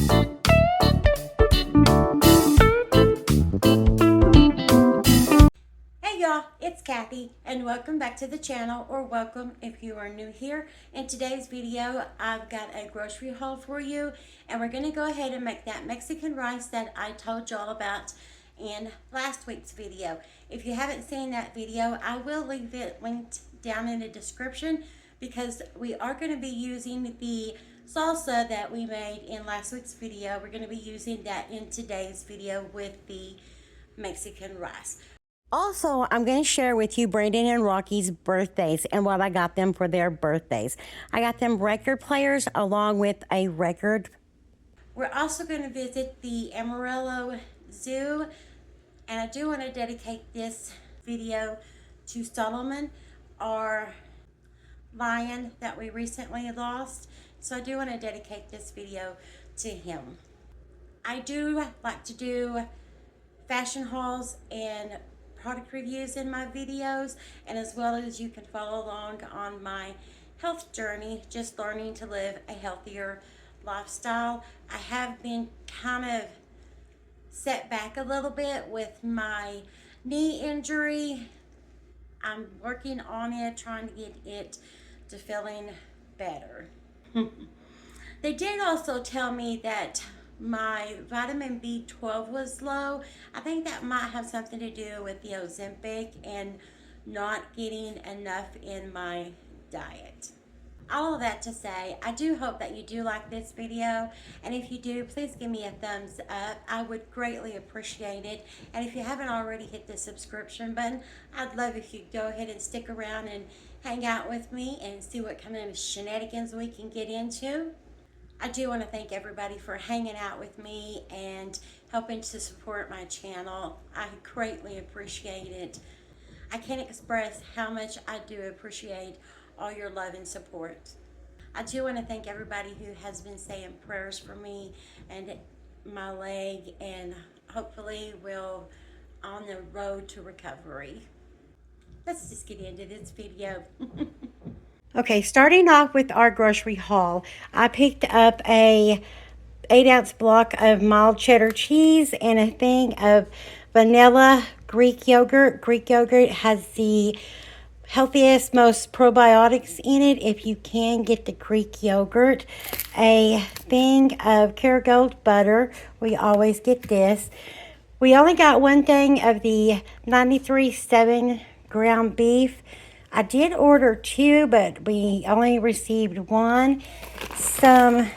Hey y'all, it's Cathy and welcome back to the channel, or welcome if you are new here. In today's video, I've got a grocery haul for you, and we're going to go ahead and make that Mexican rice that I told y'all about in last week's video. If you haven't seen that video, I will leave it linked down in the description, because we are going to be using the salsa that we made in last week's video. We're going to be using that in today's video with the Mexican rice. Also, I'm going to share with you Brandon and Rocky's birthdays and what I got them for their birthdays. I got them record players along with a record. We're also going to visit the Amarillo Zoo, and I do want to dedicate this video to Solomon, our lion that we recently lost. So I do want to dedicate this video to him. I do like to do fashion hauls and product reviews in my videos, and as well as you can follow along on my health journey, just learning to live a healthier lifestyle. I have been kind of set back a little bit with my knee injury. I'm working on it, trying to get it to feeling better. They did also tell me that my vitamin B12 was low. I think that might have something to do with the Ozempic and not getting enough in my diet. All of that to say, I do hope that you do like this video, and if you do, please give me a thumbs up. I would greatly appreciate it. And if you haven't already hit the subscription button, I'd love if you'd go ahead and stick around and hang out with me and see what kind of shenanigans we can get into. I do want to thank everybody for hanging out with me and helping to support my channel. I greatly appreciate it. I can't express how much I do appreciate all your love and support. I do want to thank everybody who has been saying prayers for me and my leg, and hopefully we'll on the road to recovery. Let's just get into this video. Okay, starting off with our grocery haul, I picked up a 8-ounce block of mild cheddar cheese and a thing of vanilla Greek yogurt. Greek yogurt has the healthiest, most probiotics in it. If you can get the Greek yogurt, a thing of Kerrygold butter. We always get this. We only got one thing of the 93.7 ground beef. I did order 2, but we only received 1. Some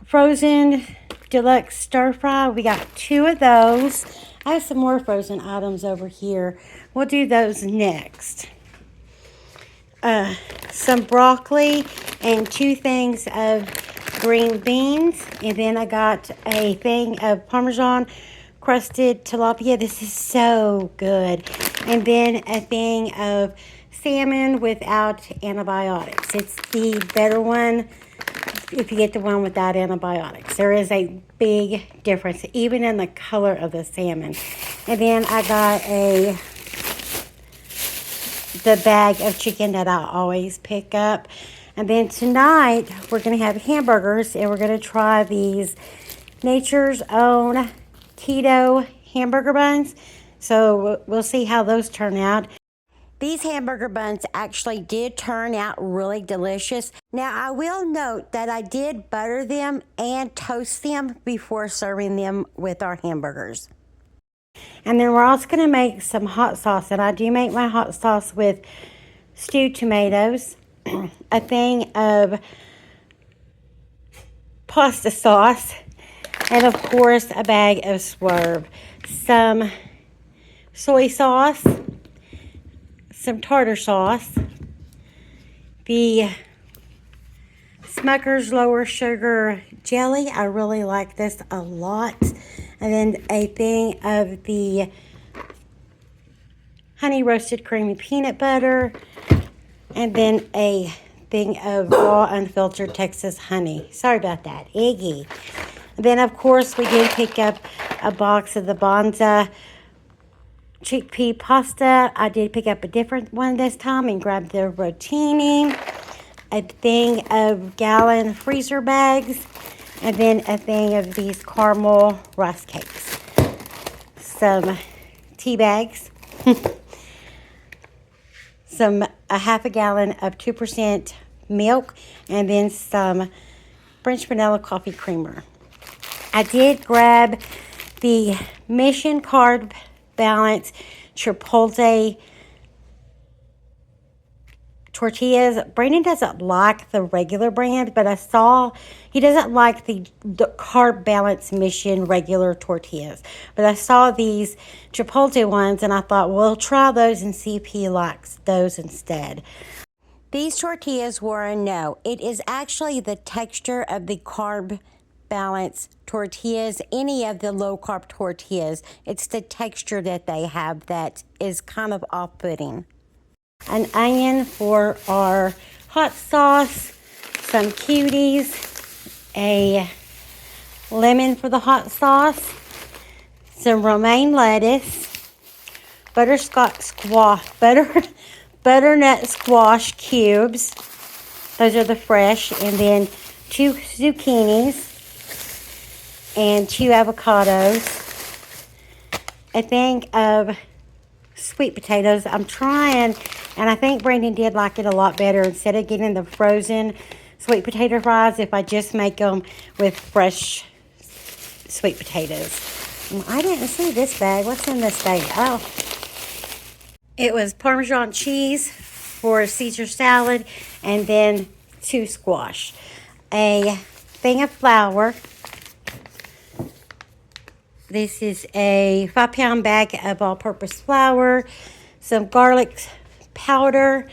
frozen deluxe stir fry. We got 2 of those. I have some more frozen items over here. We'll do those next. Some broccoli and 2 things of green beans. And then I got a thing of Parmesan crusted tilapia. This is so good. And then a thing of salmon without antibiotics. It's the better one if you get the one without antibiotics. There is a big difference, even in the color of the salmon. And then I got the bag of chicken that I always pick up. And then tonight, we're going to have hamburgers, and we're going to try these Nature's Own keto hamburger buns. So we'll see how those turn out. These hamburger buns actually did turn out really delicious. Now, I will note that I did butter them and toast them before serving them with our hamburgers. And then we're also going to make some hot sauce. And I do make my hot sauce with stewed tomatoes, a thing of pasta sauce, and of course a bag of Swerve, some soy sauce, some tartar sauce, the Smucker's lower sugar jelly. I really like this a lot. And then a thing of the honey roasted creamy peanut butter, and then a thing of raw unfiltered Texas honey. Sorry about that, Iggy. And then of course we did pick up a box of the Bonza chickpea pasta. I did pick up a different one this time and grabbed the rotini, a thing of gallon freezer bags, And then a thing of these caramel rice cakes. Some tea bags. A half a gallon of 2% milk. And then some French vanilla coffee creamer. I did grab the Mission Carb Balance Chipotle tortillas. Brandon doesn't like the regular brand, but I saw he doesn't like the Carb Balance Mission regular tortillas. But I saw these Chipotle ones, and I thought, well, we'll try those and see if he likes those instead. These tortillas were a no. It is actually the texture of the Carb Balance tortillas, any of the low-carb tortillas. It's the texture that they have that is kind of off-putting. An onion for our hot sauce, some cuties, a lemon for the hot sauce, some romaine lettuce, butternut squash cubes. Those are the fresh, and then 2 zucchinis and 2 avocados, a thing of sweet potatoes. I'm trying, and I think Brandon did like it a lot better instead of getting the frozen sweet potato fries, if I just make them with fresh sweet potatoes. I didn't see this bag. What's in this bag? Oh, it was Parmesan cheese for Caesar salad, and then 2 squash. A thing of flour. This is a 5-pound bag of all-purpose flour, some garlic powder,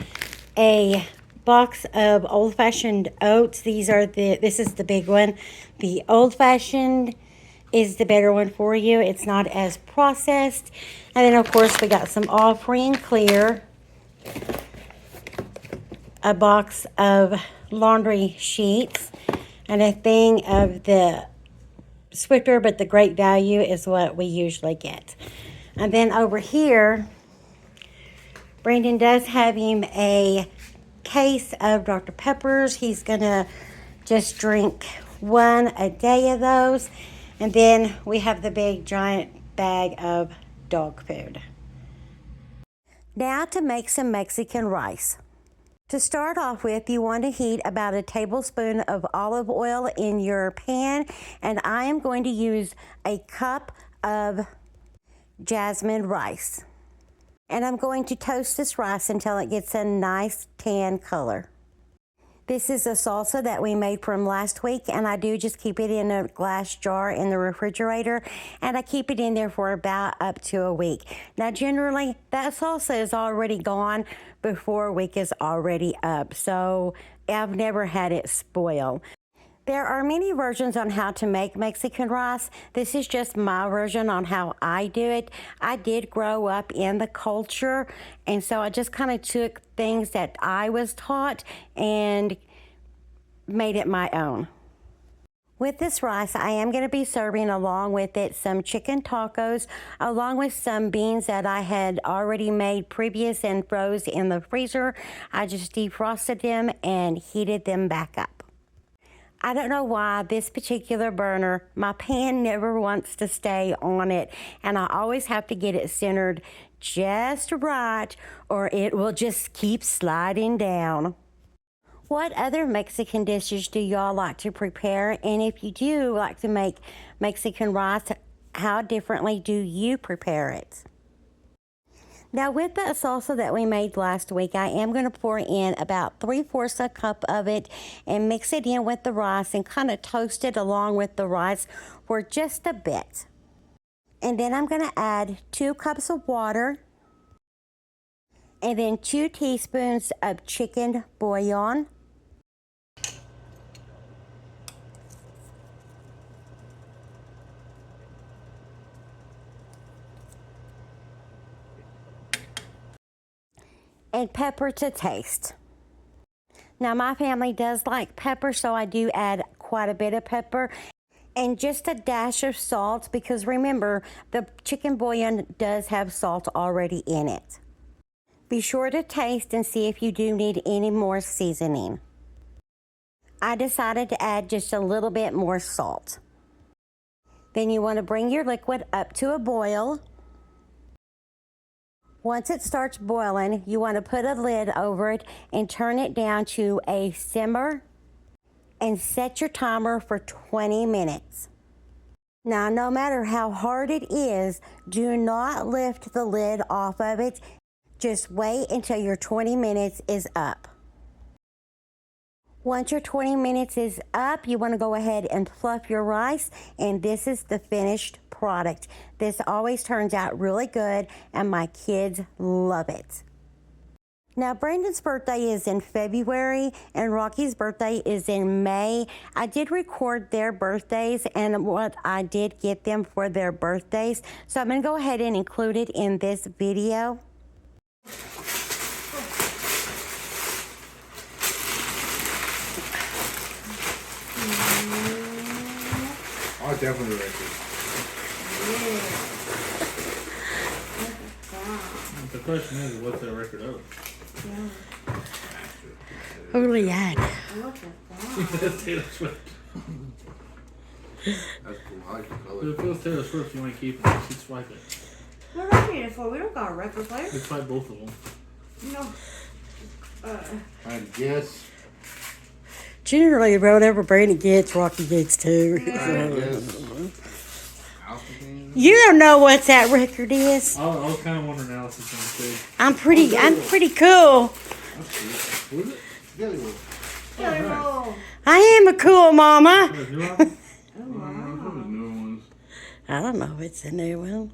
a box of old-fashioned oats. This is the big one. The old-fashioned is the better one for you. It's not as processed. And then, of course, we got some all free and clear. A box of laundry sheets, and a thing of the Swiffer, but the great value is what we usually get. And then over here, Brandon does have him a case of Dr. Peppers. He's gonna just drink 1 a day of those. And then we have the big giant bag of dog food. Now to make some Mexican rice. To start off with, you want to heat about a tablespoon of olive oil in your pan, and I am going to use a cup of jasmine rice. And I'm going to toast this rice until it gets a nice tan color. This is a salsa that we made from last week, and I do just keep it in a glass jar in the refrigerator, and I keep it in there for about up to a week. Now, generally, that salsa is already gone before a week is already up, so I've never had it spoil. There are many versions on how to make Mexican rice. This is just my version on how I do it. I did grow up in the culture, and so I just kind of took things that I was taught and made it my own. With this rice, I am going to be serving along with it some chicken tacos, along with some beans that I had already made previous and froze in the freezer. I just defrosted them and heated them back up. I don't know why this particular burner, my pan never wants to stay on it, and I always have to get it centered just right, or it will just keep sliding down. What other Mexican dishes do y'all like to prepare? And if you do like to make Mexican rice, how differently do you prepare it? Now, with the salsa that we made last week, I am going to pour in about 3/4 a cup of it and mix it in with the rice and kind of toast it along with the rice for just a bit. And then I'm going to add 2 cups of water and then 2 teaspoons of chicken bouillon. And pepper to taste. Now, my family does like pepper, so I do add quite a bit of pepper. And just a dash of salt, because remember, the chicken bouillon does have salt already in it. Be sure to taste and see if you do need any more seasoning. I decided to add just a little bit more salt. Then you want to bring your liquid up to a boil. Once it starts boiling, you want to put a lid over it and turn it down to a simmer and set your timer for 20 minutes. Now, no matter how hard it is, do not lift the lid off of it. Just wait until your 20 minutes is up. Once your 20 minutes is up, you want to go ahead and fluff your rice, and this is the finished product. This always turns out really good, and my kids love it. Now, Brandon's birthday is in February, and Rocky's birthday is in May. I did record their birthdays and what I did get them for their birthdays, so I'm going to go ahead and include it in this video. I definitely record. The question is, what's that record of? Holy God. That's Taylor Swift. That's cool. I like the color. If it was Taylor Swift, you want to keep it. She'd swipe it. What are we here for? We don't got a record player. We'd swipe both of them. No. I guess. Generally, whatever Brandon gets, Rocky gets too. I guess. You don't know what that record is. I was kind of wondering Alice's going to say. I'm pretty cool. That's cool. Who is it? Jelly Roll. Jelly roll. I am a cool mama. There's new album? Oh, wow. Those newer ones. I don't know if it's a new one.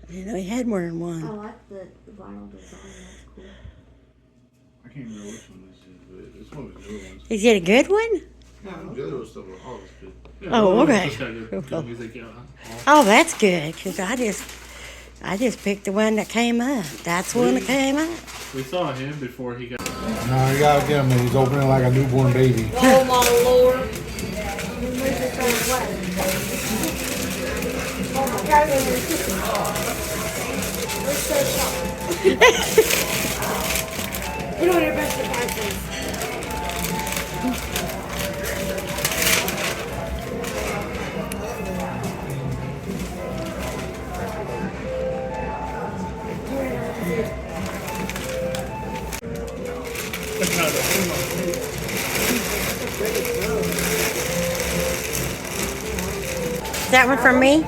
I didn't know he had more than I one. like the vinyl design. That's cool. I can't remember which one this is, but it's one of the newer ones. Is it a good one? Yeah, Jelly Roll stuff are always good. Yeah, Oh, okay. It's got good music, yeah. Oh, that's good, because I just picked the one that came up. That's the one that came up. We saw him before he got... No, you gotta get him, and he's opening like a newborn baby. Oh, my Lord. You know your best surprise is. Is that one for me?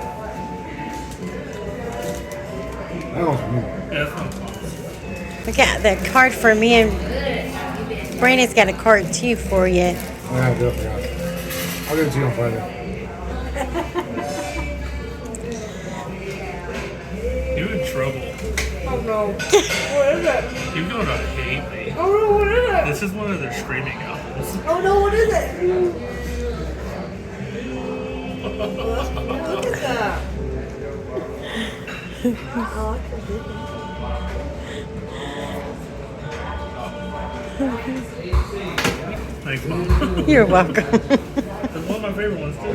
That one's new. Yeah, that's not fun. We got the card for me, and Brandon's got a card too for you. Yeah, I definitely got it. I'll get it to you on Friday. You in trouble. Oh, no. What is it? You're going to hate me. Oh, no, what is it? This is one of their streaming albums. Oh, no, what is it? Look at that. I like the video. Thanks, Mom. You're welcome. That's one of my favorite ones, too.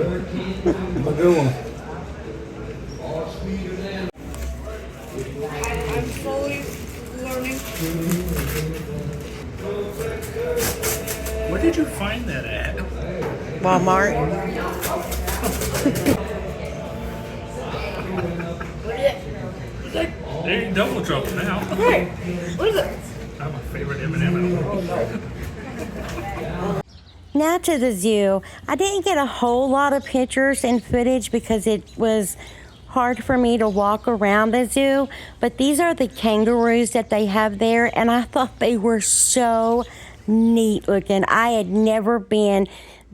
A good one. I'm slowly learning. Where did you find that at? Walmart. There you double trouble now. Hey, what is it? Not my favorite M&M album. Now to the zoo. I didn't get a whole lot of pictures and footage because it was hard for me to walk around the zoo, but these are the kangaroos that they have there, and I thought they were so neat looking. I had never been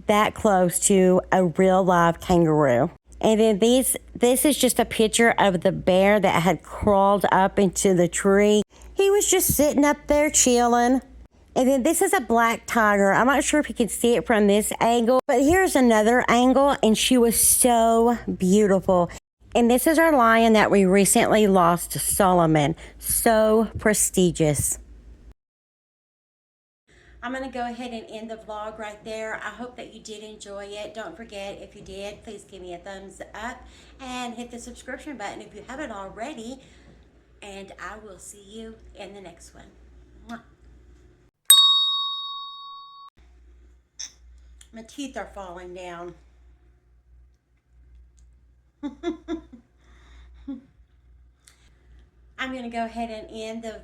that close to a real live kangaroo. And then this is just a picture of the bear that had crawled up into the tree. He was just sitting up there chilling. And then this is a black tiger. I'm not sure if you can see it from this angle, but here's another angle, and she was so beautiful. And this is our lion that we recently lost, Solomon. So prestigious. I'm going to go ahead and end the vlog right there. I hope that you did enjoy it. Don't forget, if you did, please give me a thumbs up and hit the subscription button if you haven't already. And I will see you in the next one. Mwah. My teeth are falling down. I'm going to go ahead and end the